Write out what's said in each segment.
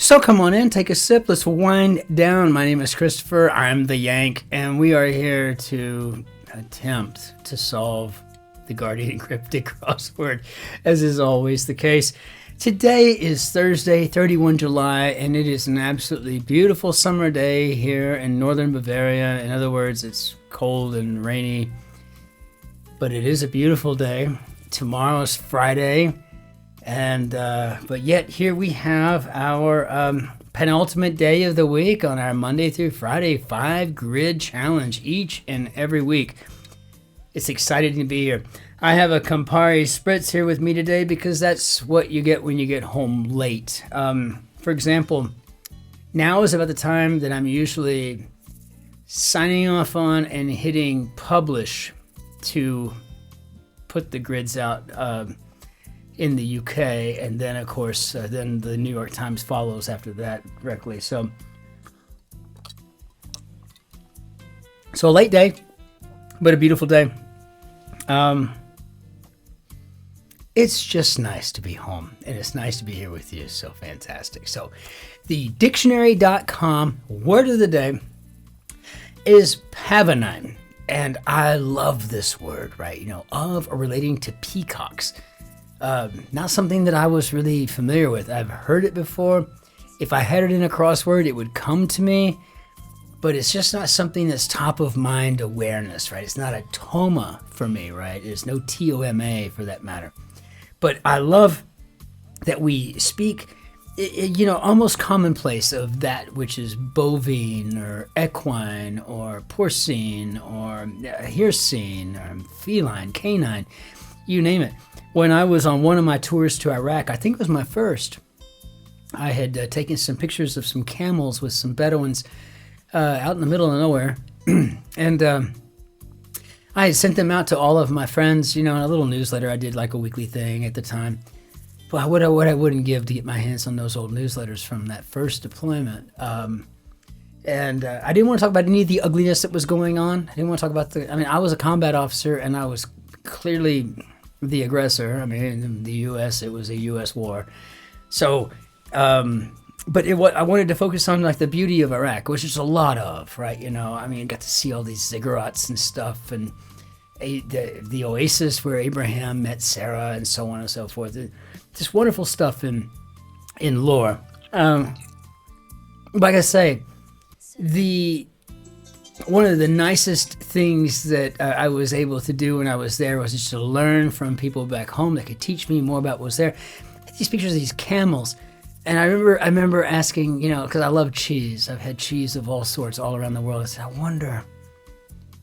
So come on in, take a sip, let's wind down. My name is Christopher, I'm the Yank, and we are here to attempt to solve the Guardian Cryptic crossword, as is always the case. Today is Thursday, 31 July, and it is an absolutely beautiful summer day here in northern Bavaria. In other words, it's cold and rainy, but it is a beautiful day. Tomorrow's Friday. And but yet here we have our penultimate day of the week on our Monday through Friday 5 grid challenge each and every week. It's exciting to be here. I have a Campari Spritz here with me today because that's what you get when you get home late. For example, now is about the time that I'm usually signing off on and hitting publish to put the grids out in the UK, and then of course then the New York Times follows after that directly. So a late day, but a beautiful day. It's just nice to be home, and it's nice to be here with you. So fantastic. So the dictionary.com word of the day is pavonine, and I love this word, right? You know, of or relating to peacocks. Not something that I was really familiar with. I've heard it before. If I had it in a crossword, it would come to me, but it's just not something that's top of mind awareness, right? It's not a toma for me, right? There's no TOMA for that matter. But I love that we speak, you know, almost commonplace of that which is bovine or equine or porcine or hircine or feline, canine, you name it. When I was on one of my tours to Iraq, I think it was my first, I had taken some pictures of some camels with some Bedouins out in the middle of nowhere. And I had sent them out to all of my friends, you know, in a little newsletter. I did like a weekly thing at the time. But what I wouldn't give to get my hands on those old newsletters from that first deployment. And I didn't want to talk about any of the ugliness that was going on. I didn't want to talk about I was a combat officer, and I was clearly the aggressor. I mean, in the U.S., it was a U.S. war. So, but I wanted to focus on like the beauty of Iraq, which is a lot of, right? You know, I mean, I got to see all these ziggurats and stuff, and the oasis where Abraham met Sarah, and so on and so forth. Just wonderful stuff in lore. Like I say, one of the nicest things that I was able to do when I was there was just to learn from people back home that could teach me more about what was there. These pictures of these camels, and I remember asking, you know, because I love cheese. I've had cheese of all sorts all around the world. I said, I wonder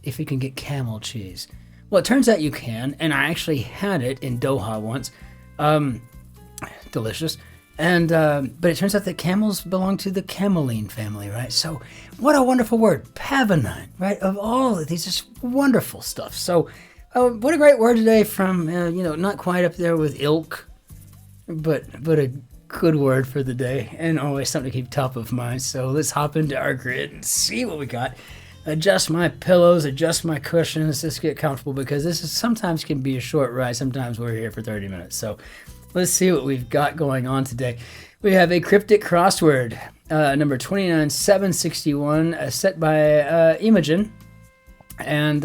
if you can get camel cheese. Well, it turns out you can, and I actually had it in Doha once. Delicious. And but it turns out that camels belong to the cameline family, right? So what a wonderful word, pavonine, right? Of all of these, just wonderful stuff. So what a great word today from, you know, not quite up there with ilk, but a good word for the day, and always something to keep top of mind. So let's hop into our grid and see what we got. Adjust my pillows, adjust my cushions, just get comfortable, because this is sometimes can be a short ride. Sometimes we're here for 30 minutes. So let's see what we've got going on today. We have a cryptic crossword, number 29761, set by Imogen. And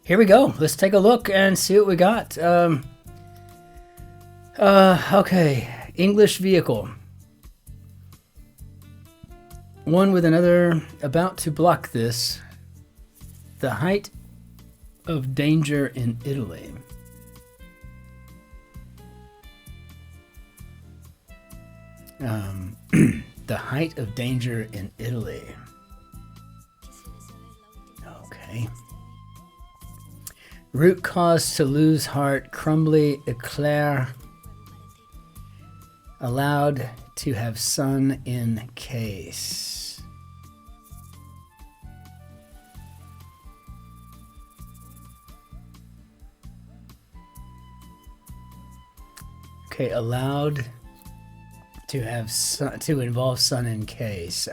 here we go. Let's take a look and see what we got. Okay, English vehicle. One with another about to block this. The height of danger in Italy. The height of danger in Italy. Okay. Root cause to lose heart, crumbly eclair. Allowed to have sun in case. Okay, allowed to have sun, to involve sun in case.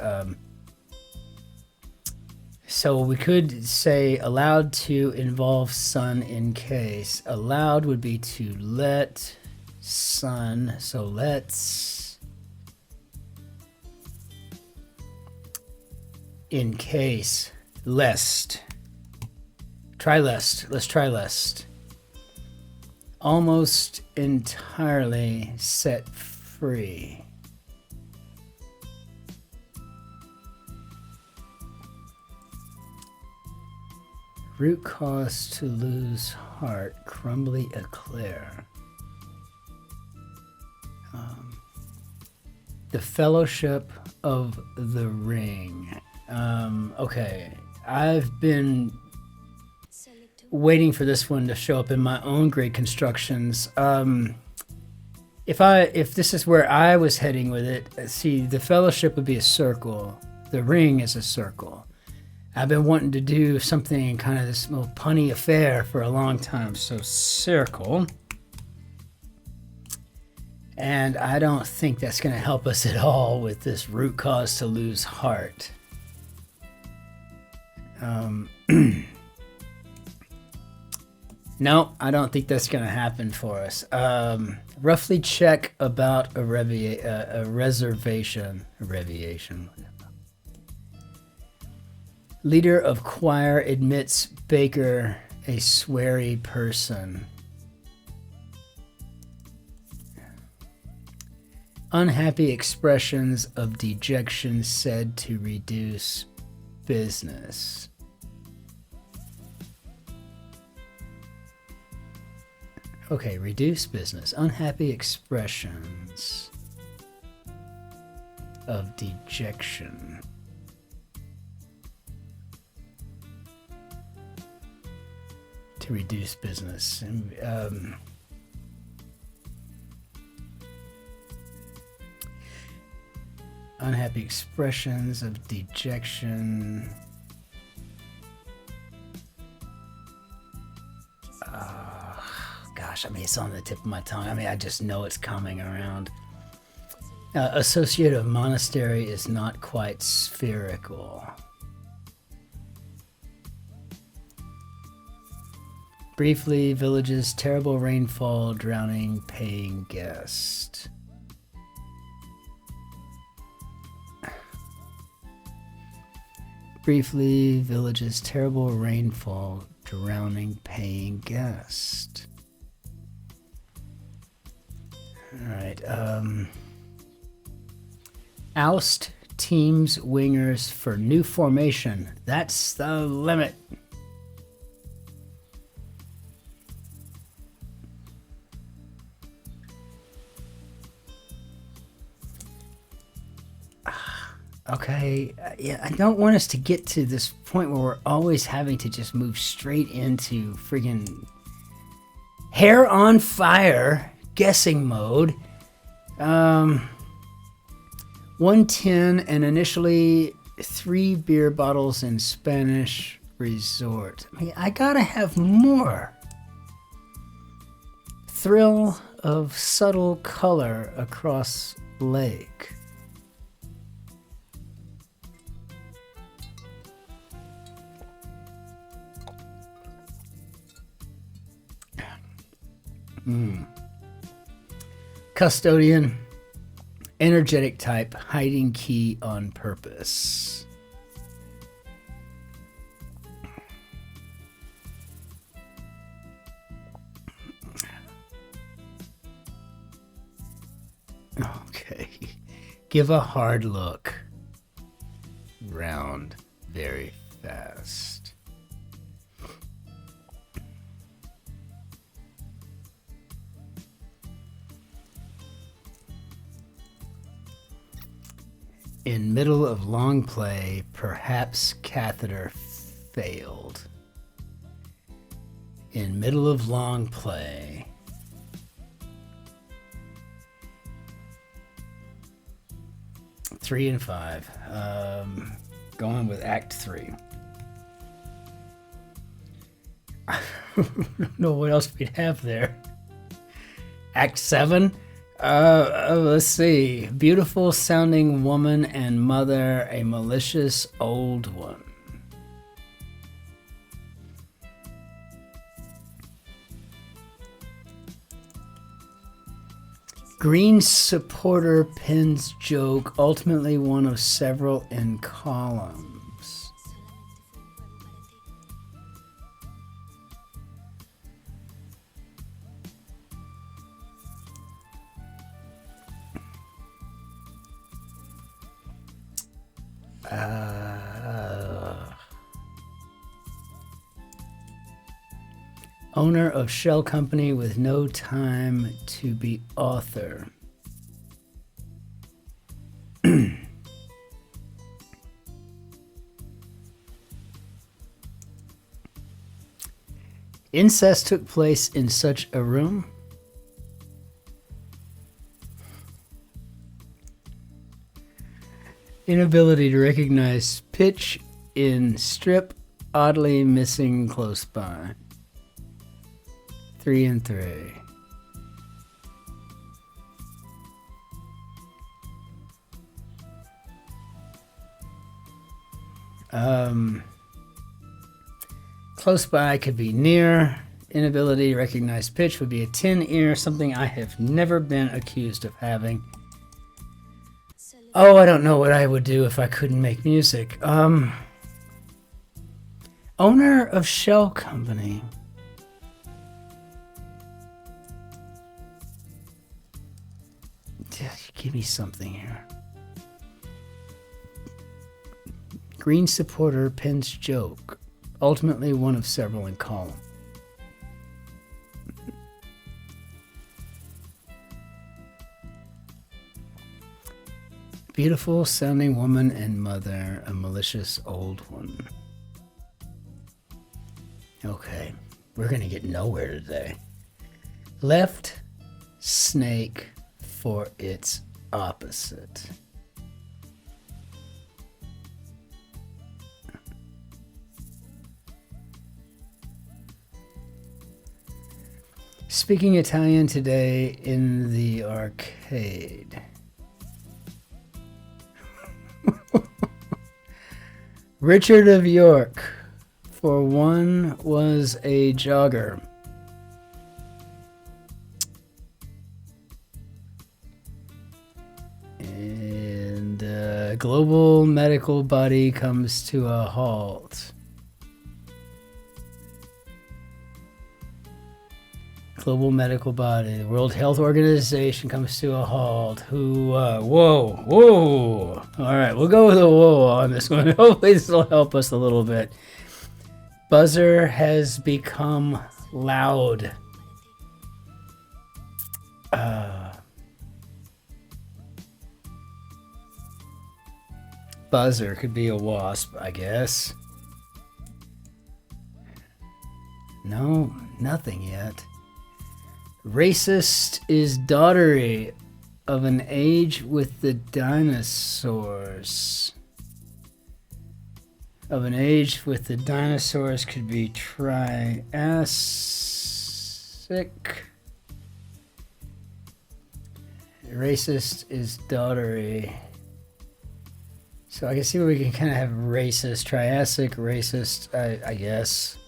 So we could say allowed to involve sun in case. Allowed would be to let sun. So let's in case, lest. Try lest. Let's try lest. Almost entirely set free. Root cause to lose heart, crumbly eclair. The Fellowship of the Ring. Okay, I've been waiting for this one to show up in my own grid constructions. If this is where I was heading with it, see, the Fellowship would be a circle. The Ring is a circle. I've been wanting to do something kind of this little punny affair for a long time. So circle. And I don't think that's going to help us at all with this root cause to lose heart. No, I don't think that's going to happen for us. Roughly check about a reservation. Leader of choir admits baker a sweary person. Unhappy expressions of dejection said to reduce business. Okay, reduce business. Unhappy expressions of dejection. To reduce business. Unhappy expressions of dejection. Gosh, I mean, it's on the tip of my tongue. I mean, I just know it's coming around. Associative monastery is not quite spherical. Briefly, villages, terrible rainfall, drowning, paying guest. Briefly, villages, terrible rainfall, drowning, paying guest. Alright, oust teams wingers for new formation. That's the limit. Okay, yeah, I don't want us to get to this point where we're always having to just move straight into friggin' hair on fire guessing mode. 110 and initially 3 beer bottles in Spanish resort. I mean, I gotta have more. Thrill of subtle color across lake. Custodian, energetic type, hiding key on purpose. Okay, give a hard look. Round very fast. In middle of long play, perhaps catheter failed. In middle of long play. Three and 5. Going with Act 3. I don't know what else we'd have there. Act 7. Let's see. Beautiful sounding woman and mother, a malicious old one. Green supporter pins joke, ultimately one of several in columns. Owner of shell company with no time to be author. Incest took place in such a room. Inability to recognize pitch in strip, oddly missing close by. 3 and 3. Close by could be near. Inability to recognize pitch would be a tin ear, something I have never been accused of having. Oh, I don't know what I would do if I couldn't make music. Owner of shell company. Give me something here. Green supporter pins joke. Ultimately one of several in column. Beautiful sounding woman and mother, a malicious old one. Okay, we're gonna get nowhere today. Left snake for its opposite. Speaking Italian today in the arcade. Richard of York, for one, was a jogger. And global medical body comes to a halt. Global medical body, the World Health Organization comes to a halt. Whoa. All right, we'll go with a whoa on this one. Hopefully this will help us a little bit. Buzzer has become loud. Buzzer could be a wasp, I guess. No, nothing yet. Racist is daughtery of an age with the dinosaurs. Of an age with the dinosaurs could be Triassic. Racist is daughtery. So I can see where we can kind of have racist, Triassic, racist, I guess.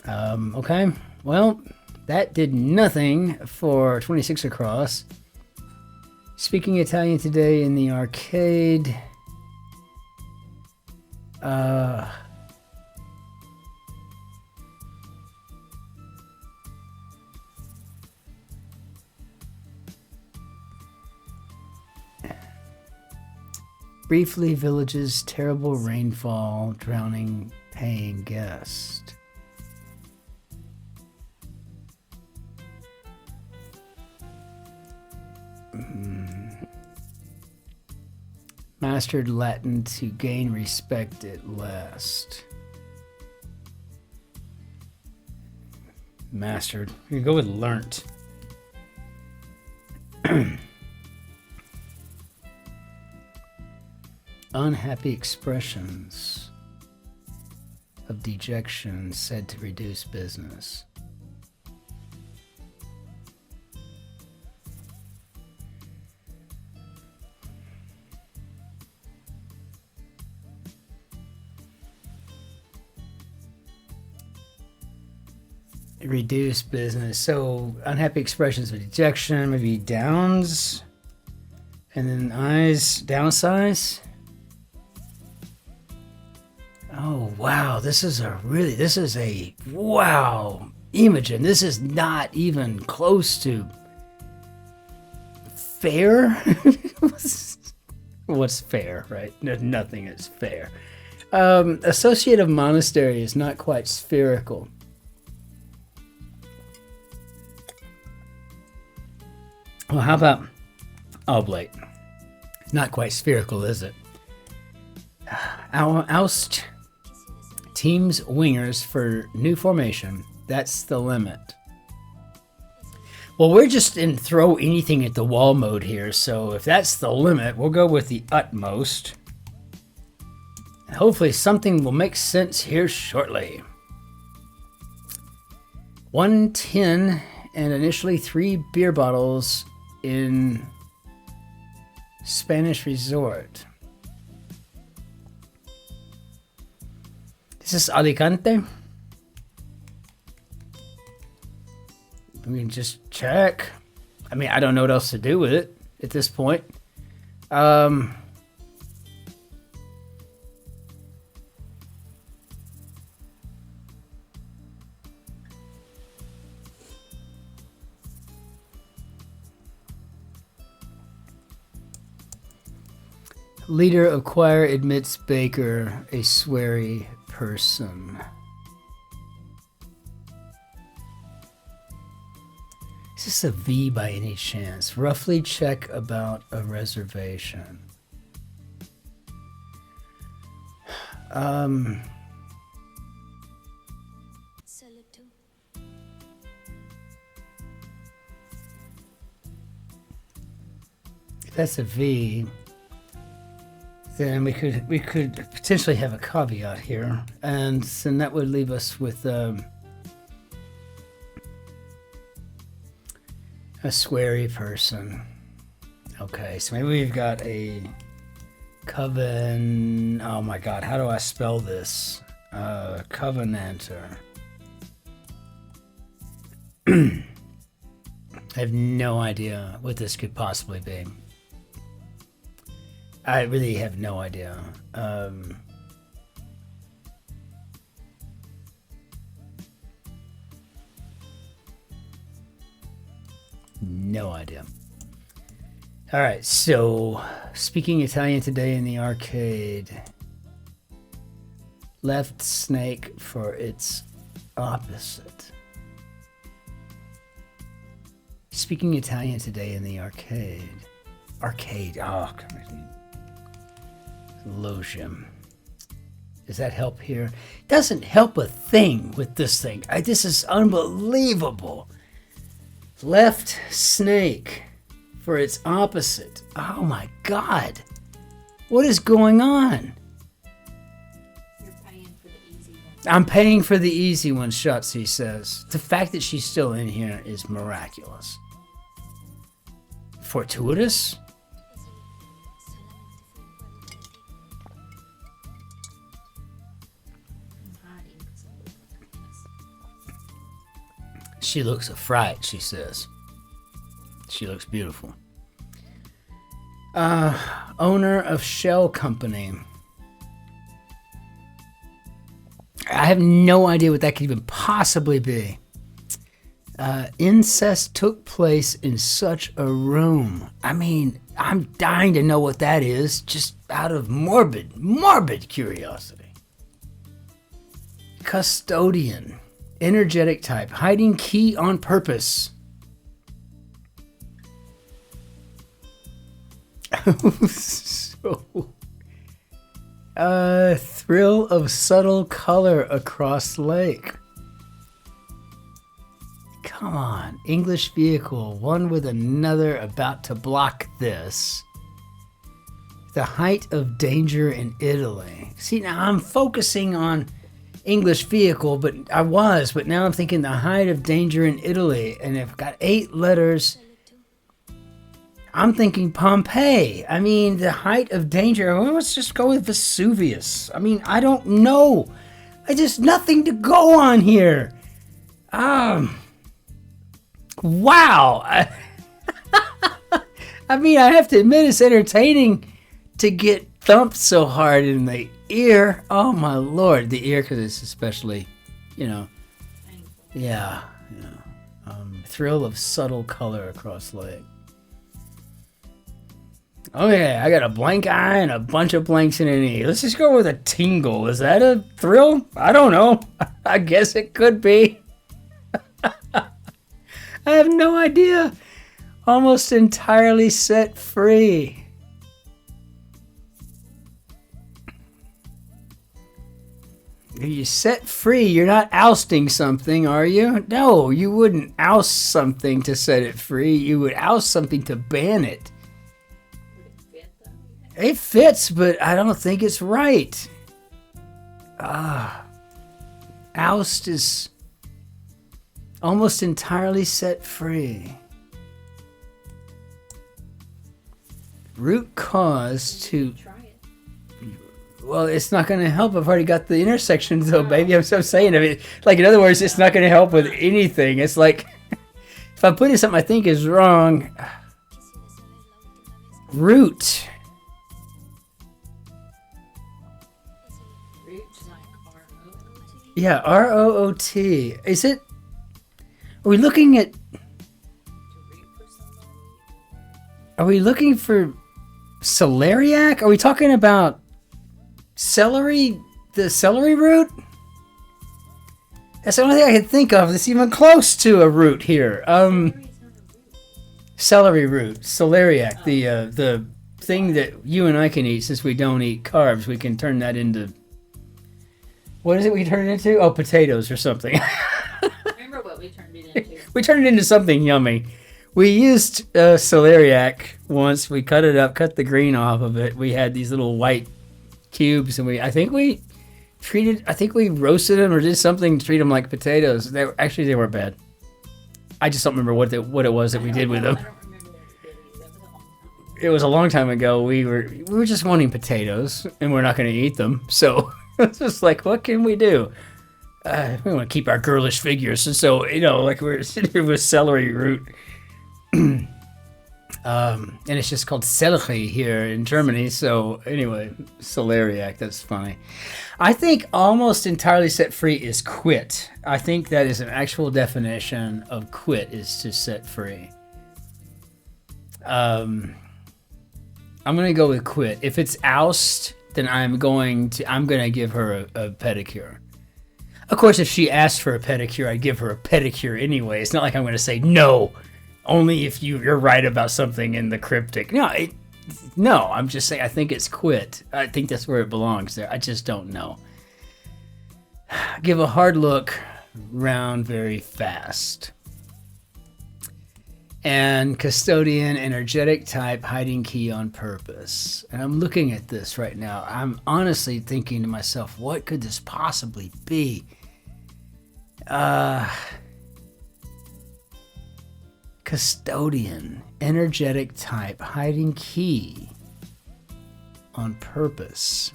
Okay, well, that did nothing for 26 across. Speaking Italian today in the arcade. Briefly, villages, terrible rainfall, drowning, paying guest. Mastered Latin to gain respect at last. Mastered. We're gonna go with learnt. Unhappy expressions of dejection said to reduce business. Reduce business. So unhappy expressions of dejection, maybe downs, and then eyes, downsize. Oh wow, this is a wow, Imogen, this is not even close to fair. What's fair, right? Nothing is fair. Associate of monastery is not quite spherical. Well, how about oblate? Not quite spherical, is it? Oust team's wingers for new formation. That's the limit. Well, we're just in throw anything at the wall mode here, so if that's the limit, we'll go with the utmost. And hopefully something will make sense here shortly. 1 tin and initially 3 beer bottles in Spanish Resort. Is this Alicante? We can just check. I mean, I don't know what else to do with it at this point. Leader of choir admits Baker a sweary person. Is this a V by any chance? Roughly check about a reservation. If that's a V, then we could potentially have a caveat here, and then that would leave us with a sweary person. Okay, so maybe we've got a coven. Oh my God, how do I spell this? Covenanter. I have no idea what this could possibly be. I really have no idea. No idea. All right, so speaking Italian today in the arcade. Left snake for its opposite. Speaking Italian today in the arcade. Arcade. Oh, come on. Logium. Does that help here? Doesn't help a thing with this thing. This is unbelievable. Left snake for its opposite. Oh my God. What is going on? You're paying for the easy one. I'm paying for the easy one, Shotzi says. The fact that she's still in here is miraculous. Fortuitous? She looks a fright, she says. She looks beautiful. Owner of shell company. I have no idea what that could even possibly be. Incest took place in such a room. I mean, I'm dying to know what that is, just out of morbid curiosity. Custodian. Energetic type. Hiding key on purpose. Thrill of subtle color across lake. Come on. English vehicle. One with another about to block this. The height of danger in Italy. See, now I'm focusing on English vehicle, but now I'm thinking the height of danger in Italy, and I've got 8 letters. I'm thinking Pompeii. I mean, the height of danger. Well, let's just go with Vesuvius. I mean, I don't know. I just nothing to go on here. Wow. I mean, I have to admit it's entertaining to get thumped so hard in the ear. Oh my Lord, the ear, because it's especially, yeah. Thrill of subtle color across leg. Okay, I got a blank eye and a bunch of blanks in an E. Let's just go with a tingle. Is that a thrill? I don't know. I guess it could be. I have no idea. Almost entirely set free. You set free, you're not ousting something, are you? No, you wouldn't oust something to set it free. You would oust something to ban it. Would it fit though? It fits, but I don't think it's right. Oust is almost entirely set free. Root cause to... Try it. Well, it's not going to help. I've already got the intersections, though, baby. I'm saying. I mean, like, in other words, it's not going to help with anything. It's like, if I put in something I think is wrong, root. Root like R-O-O-T? Yeah, R-O-O-T. Is it? Are we looking at? To root for somebody? Are we looking for celeriac? Are we talking about celery? The celery root? That's the only thing I can think of that's even close to a root here. Celery root, celeriac, the thing that you and I can eat since we don't eat carbs. We can turn that into, what is it we turn it into? Oh, potatoes or something. Remember what we turned it into? We turned it into something yummy. We used celeriac once. We cut it up, cut the green off of it. We had these little white cubes, and I think we roasted them or did something to treat them like potatoes. They weren't bad. I just don't remember what it was that we did with them. I don't remember that we did it. That was a long time ago. It was a long time ago. We were just wanting potatoes, and we're not going to eat them. So it's just like, what can we do? We want to keep our girlish figures, and so like we're sitting here with celery root. And it's just called Celery here in Germany. So anyway, celeriac, that's funny. I think almost entirely set free is quit. I think that is an actual definition of quit, is to set free. I'm going to go with quit. If it's oust, then I'm going to give her a pedicure. Of course, if she asked for a pedicure, I'd give her a pedicure anyway. It's not like I'm going to say no. Only if you're right about something in the cryptic. No, I'm just saying I think it's quit. I think that's where it belongs there. I just don't know. Give a hard look round very fast. And custodian, energetic type, hiding key on purpose. And I'm looking at this right now. I'm honestly thinking to myself, what could this possibly be? Custodian, energetic type, hiding key on purpose.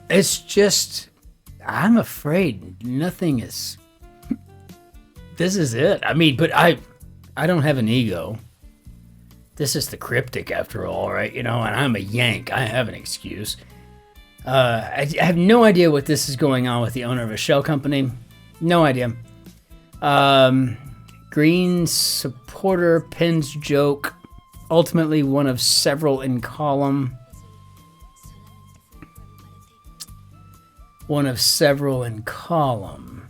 It's just, I'm afraid nothing is, this is it. I mean, but I don't have an ego. This is the cryptic after all, right? And I'm a Yank. I have an excuse. I have no idea what this is going on with the owner of a shell company. No idea. Green supporter pins joke. Ultimately one of several in column. One of several in column.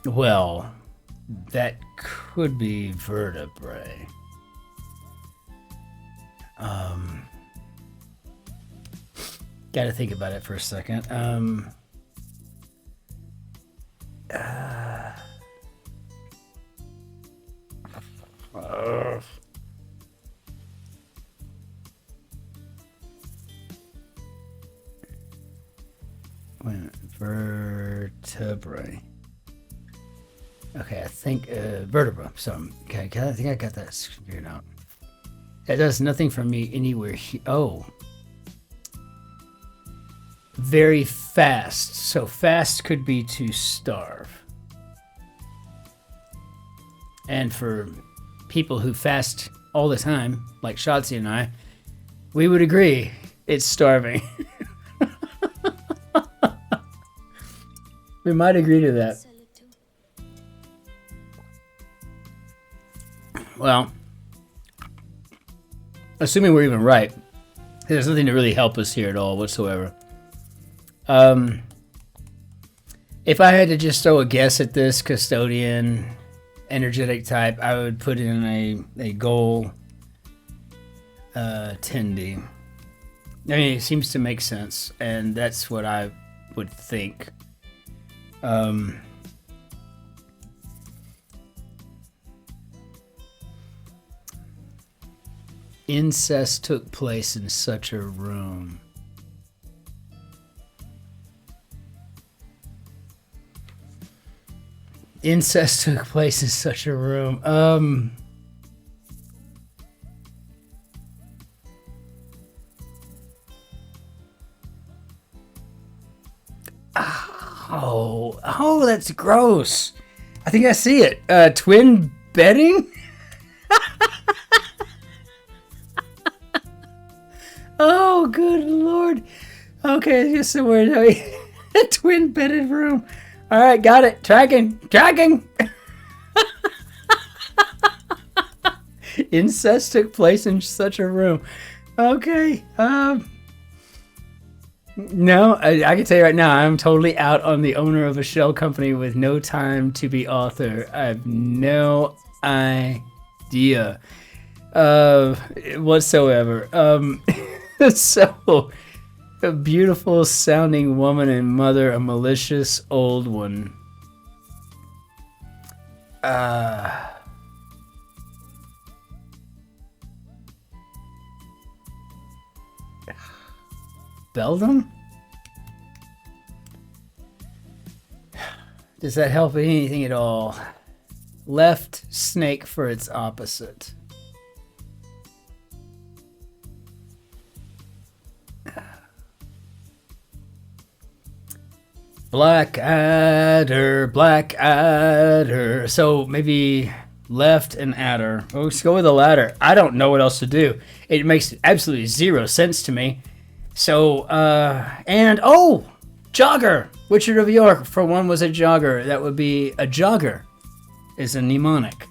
Well, that could be vertebrae. Got to think about it for a second. Vertebrae. Okay, I think vertebra. So, okay, I think I got that figured out. That does nothing for me anywhere here. Oh. Very fast. So fast could be to starve. And for people who fast all the time, like Shotzi and I, we would agree It's starving. We might agree to that. Well, assuming we're even right, there's nothing to really help us here at all whatsoever. If I had to just throw a guess at this custodian energetic type, I would put in a goal Tindy. I mean, it seems to make sense, and that's what I would think. Incest took place in such a room. Incest took place in such a room. Oh, that's gross. I think I see it. Twin bedding? Oh, good Lord. Okay, just the word. A twin bedded room. All right, got it. Tracking. Incest took place in such a room. Okay. No, I can tell you right now, I'm totally out on the owner of a shell company with no time to be author. I have no idea whatsoever. So, a beautiful sounding woman and mother, a malicious old one. Beldam? Does that help anything at all? Left snake for its opposite. Blackadder. So maybe left and adder. Oh, let's go with the latter. I don't know what else to do. It makes absolutely zero sense to me. So, jogger. Richard of York, for one, was a jogger. That would be a jogger, is a mnemonic.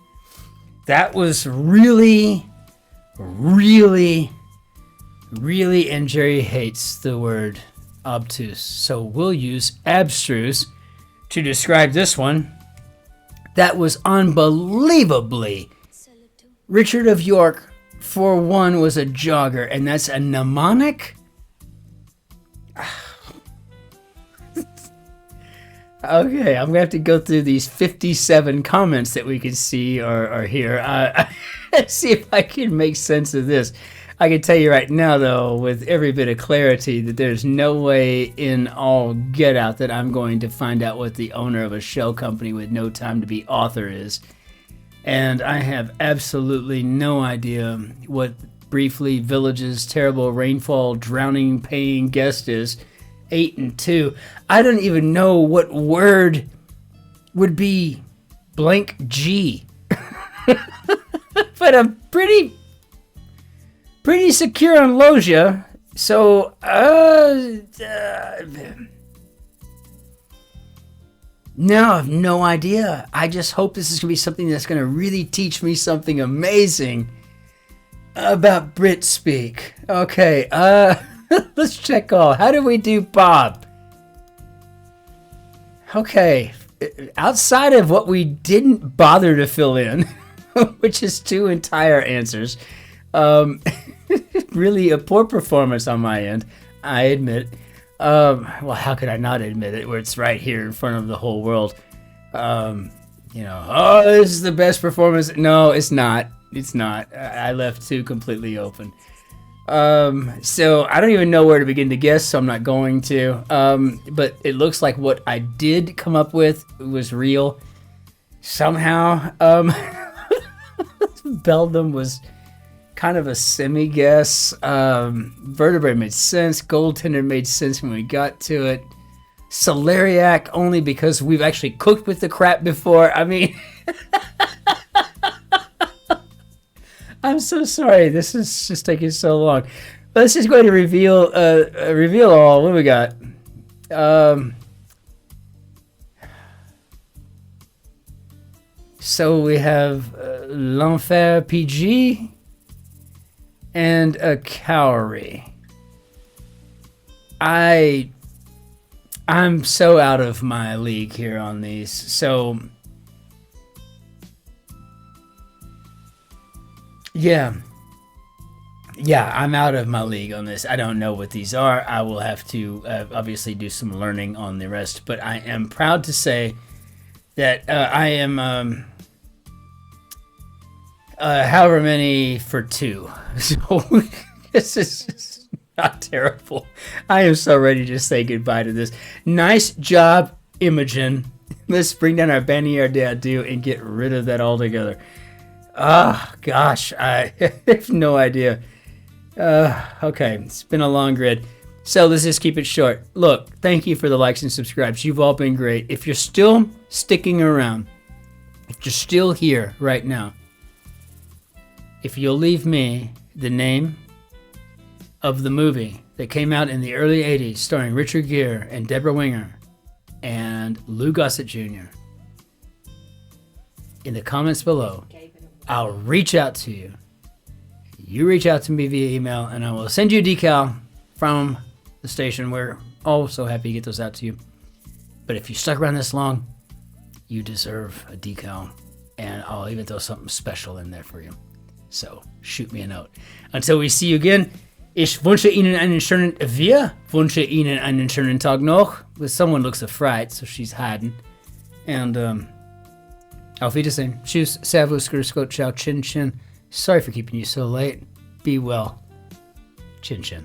That was really, and Jerry hates the word obtuse. So we'll use abstruse to describe this one. That was unbelievably. Richard of York, for one, was a jogger, and that's a mnemonic? Okay, I'm going to have to go through these 57 comments that we can see or hear. See if I can make sense of this. I can tell you right now, though, with every bit of clarity, that there's no way in all get out that I'm going to find out what the owner of a shell company with no time to be author is. And I have absolutely no idea what Briefly Village's terrible rainfall drowning paying guest is. 8 and 2. I don't even know what word would be blank G. But I'm pretty secure on Logia. So, no, I have no idea. I just hope this is going to be something that's going to really teach me something amazing about Brit speak. Okay, let's check all. How do we do Bob? Okay, outside of what we didn't bother to fill in, which is 2 entire answers, really a poor performance on my end, I admit. Well, how could I not admit it, where it's right here in front of the whole world? This is the best performance. No, it's not. It's not. I left 2 completely open. So I don't even know where to begin to guess, so I'm not going to. But it looks like what I did come up with was real. Somehow, Beldam was kind of a semi-guess. Vertebrae made sense. Goaltender made sense when we got to it. Celeriac, only because we've actually cooked with the crap before. I mean... I'm so sorry. This is just taking so long. Let's just go ahead and reveal all. What do we got? So we have L'Enfer PG and a Cowrie. I'm so out of my league here on these. So yeah, I'm out of my league on this. I don't know what these are. I will have to obviously do some learning on the rest, but I am proud to say that I am however many for 2. So this is just not terrible. I am so ready to just say goodbye to this. Nice job, Imogen. Let's bring down our Bannière d'Adieu and get rid of that altogether. Oh, gosh. I have no idea. Okay, it's been a long grid. So let's just keep it short. Look, thank you for the likes and subscribes. You've all been great. If you're still sticking around, if you're still here right now, if you'll leave me the name of the movie that came out in the early 80s starring Richard Gere and Deborah Winger and Lou Gossett Jr. in the comments below, I'll reach out to you. You reach out to me via email and I will send you a decal from the station. We're all so happy to get those out to you. But if you stuck around this long, you deserve a decal and I'll even throw something special in there for you. So shoot me a note. Until we see you again, ich wünsche Ihnen einen schönen, wir wünsche Ihnen einen schönen Tag noch. Someone looks afraid, so she's hiding. And auf Wiedersehen. Tschüss, servus, grüß Gott, ciao, Cin-Cin. Sorry for keeping you so late. Be well. Cin-Cin.